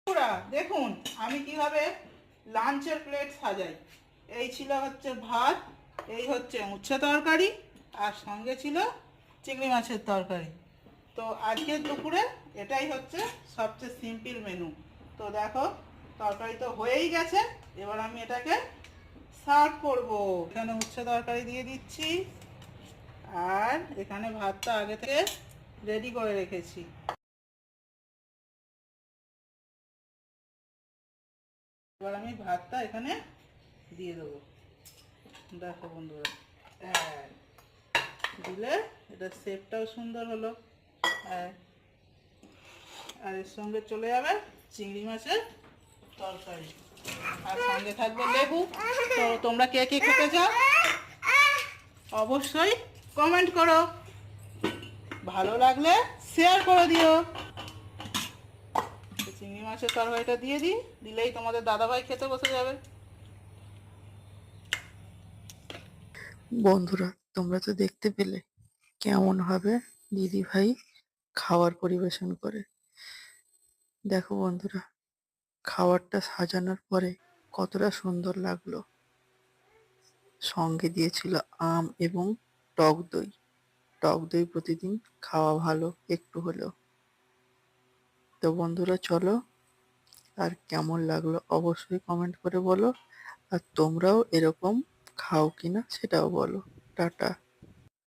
বন্ধুরা দেখুন আমি কিভাবে লাঞ্চের প্লেট সাজাই। এই ছিল হচ্ছে ভাত, এই হচ্ছে উচ্ছে তরকারি, আর সঙ্গে ছিল চিংড়ি মাছের তরকারি। তো আজকের দুপুরে এটাই হচ্ছে সবচেয়ে সিম্পল মেনু। তো দেখো তরকারি তো হয়েই গেছে, এবার আমি এটাকে সার্ভ করব। এখানে উচ্ছে তরকারি দিয়ে দিচ্ছি, আর এখানে ভাতটা আগে থেকে রেডি করে রেখেছি। এবার আমি ভাতটা এখানে দিয়ে দেবো। দেখো বন্ধুরা, দিলে এটা শেপটাও সুন্দর হলো। আর এর সঙ্গে চলে যাবে চিংড়ি মাছের তরকারি, আর সঙ্গে থাকবে লেবু। তো তোমরা কে কে খেতে চাও অবশ্যই কমেন্ট করো, ভালো লাগলে শেয়ার করে দিও। চিংড়ি মাছের তরকারিটা দিয়ে দিই, দিলেই তোমাদের দাদাভাই খেতে বসে যাবে। বন্ধুরা, তোমরা তো দেখতে পেলে কেমন ভাবে দিদি ভাই খাবার পরিবেশন করে। দেখো বন্ধুরা, খাবারটা সাজানোর পরে কতটা সুন্দর লাগলো। সঙ্গে দিয়েছিল আম এবং টক দই। টক দই প্রতিদিন খাওয়া ভালো একটু হলেও। তো বন্ধুরা চলো, আর কেমন লাগলো অবশ্যই কমেন্ট করে বলো। আর তোমরাও এরকম খাও কিনা সেটাও বলো। টাটা।